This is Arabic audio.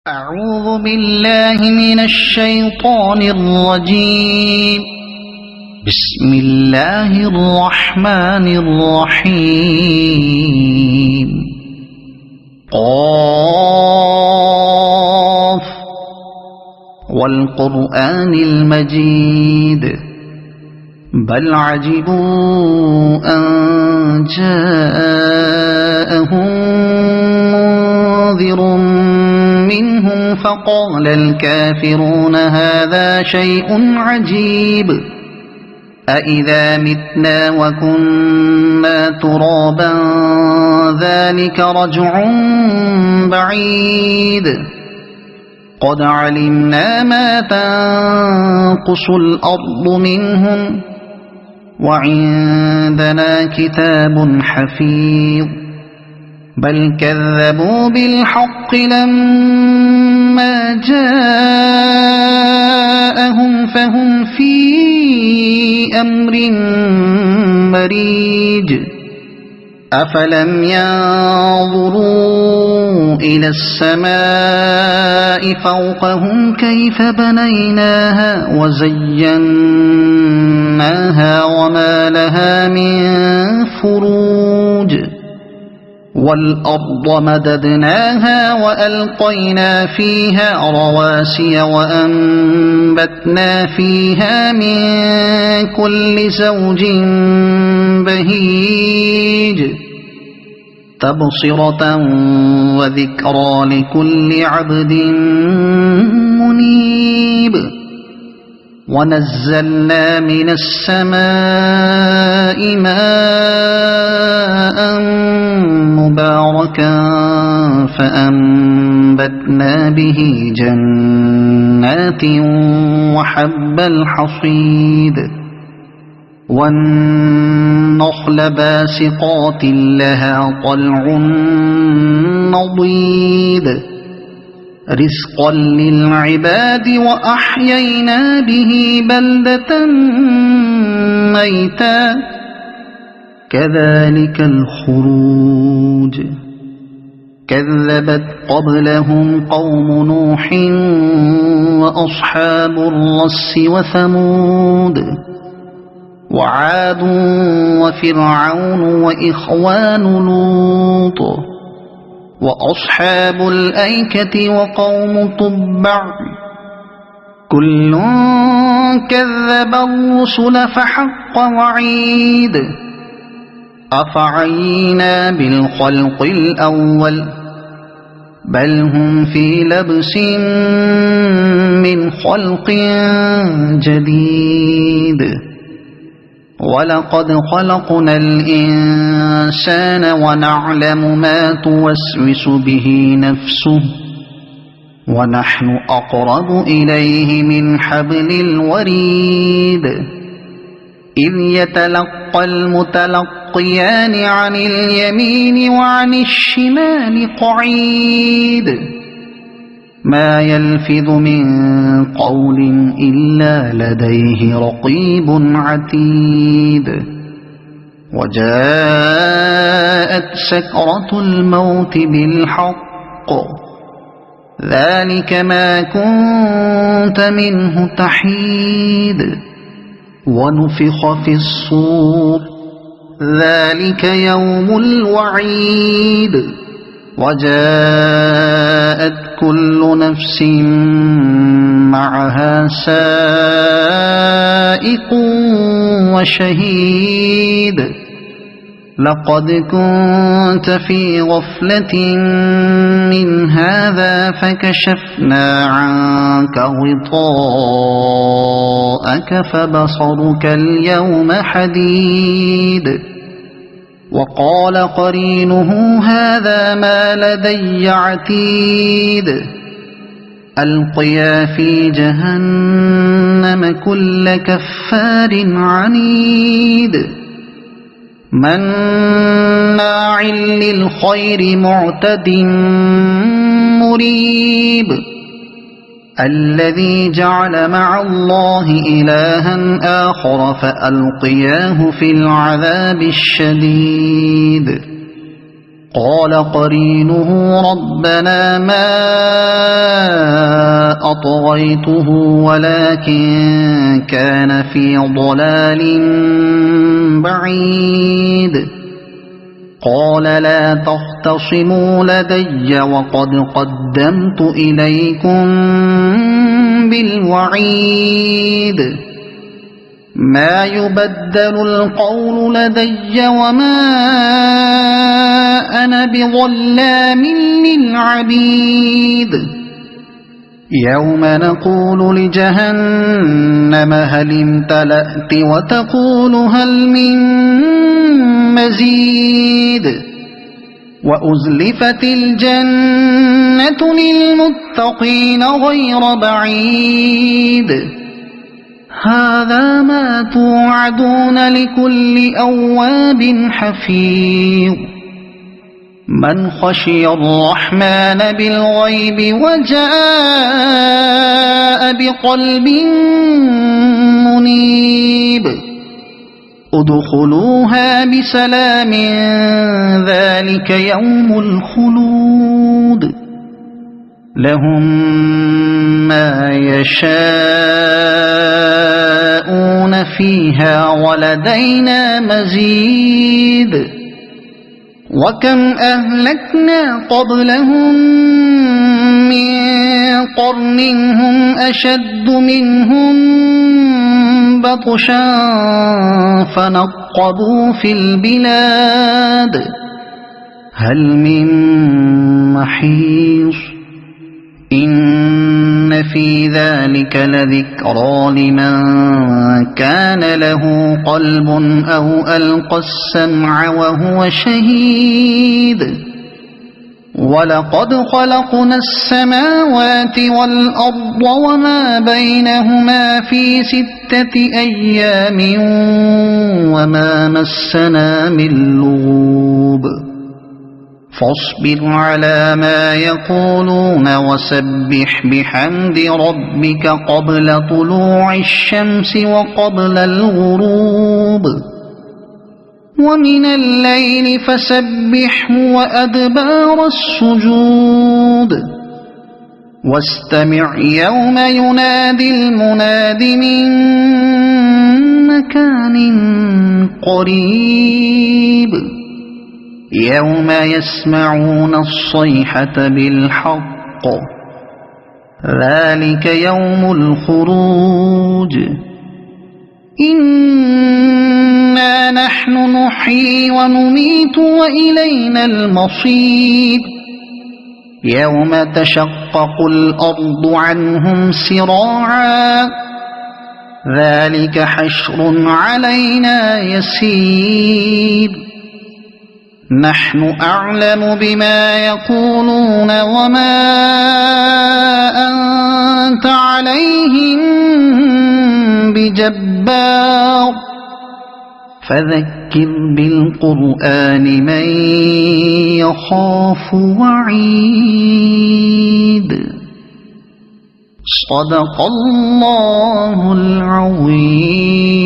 أعوذ بالله من الشيطان الرجيم. بسم الله الرحمن الرحيم. قاف والقرآن المجيد بل عجبوا أن جاءهم منذر منهم فقال الكافرون هذا شيء عجيب أإذا متنا وكنا ترابا ذلك رجع بعيد قد علمنا ما تنقص الأرض منهم وعندنا كتاب حفيظ بل كذبوا بالحق لما جاءهم فهم في أمر مريج أفلم ينظروا إلى السماء فوقهم كيف بنيناها وزيناها وما لها من فروج والأرض مددناها وألقينا فيها رواسي وأنبتنا فيها من كل زوج بهيج تبصرة وذكرى لكل عبد منيب ونزلنا من السماء ماء مباركا فأنبتنا به جنات وحب الحصيد والنخل باسقات لها طلع نضيد رزقا للعباد وأحيينا به بلدة ميتا كذلك الخروج كذبت قبلهم قوم نوح وأصحاب الرس وثمود وعاد وفرعون وإخوان لوط وأصحاب الأيكة وقوم تبع كل كذب الرسل فحق وعيد أفعينا بالخلق الأول بل هم في لبس من خلق جديد ولقد خلقنا الإنسان ونعلم ما توسوس به نفسه ونحن أقرب إليه من حبل الوريد إذ يتلقى المتلقيان عن اليمين وعن الشمال قعيد ما يلفظ من قول إلا لديه رقيب عتيد وجاءت سكرة الموت بالحق ذلك ما كنت منه تحيد ونفخ في الصور ذلك يوم الوعيد وجاءت كل نفس معها سائق وشهيد لقد كنت في غفلة من هذا فكشفنا عنك غطاءك فبصرك اليوم حديد وقال قرينه هذا ما لدي عتيد ألقيا في جهنم كل كفار عنيد مناع للخير معتد مريب الذي جعل مع الله إلها آخر فألقياه في العذاب الشديد قال قرينه ربنا ما أطغيته ولكن كان في ضلال بعيد قال لا تختصموا لدي وقد قدمت إليكم بالوعيد ما يبدل القول لدي وما أنا بظلام للعبيد يوم نقول لجهنم هل امتلأت وتقول هل من مزيد وأزلفت الجنة للمتقين غير بعيد هذا ما توعدون لكل أواب حفيظ من خشي الرحمن بالغيب وجاء بقلب منيب ادخلوها بسلام ذلك يوم الخلود لهم ما يشاءون فيها ولدينا مزيد وكم أهلكنا قبلهم من قرن هم أشد منهم بطشا فنقبوا في البلاد هل من محيص إن في ذلك لذكرى لمن كان له قلب أو ألقى السمع وهو شهيد ولقد خلقنا السماوات والأرض وما بينهما في 6 أيام وما مسنا من لغوب فاصبر على ما يقولون وسبح بحمد ربك قبل طلوع الشمس وقبل الغروب ومن الليل فسبحه وأدبار السجود واستمع يوم ينادي المناد من مكان قريب يوم يسمعون الصيحة بالحق ذلك يوم الخروج إنا نحن نحيي ونميت وإلينا المصير يوم تشقق الأرض عنهم سراعا ذلك حشر علينا يسير نحن أعلم بما يقولون وما أنت عليهم بجبار فذكر بالقرآن من يخاف وعيد صدق الله العظيم.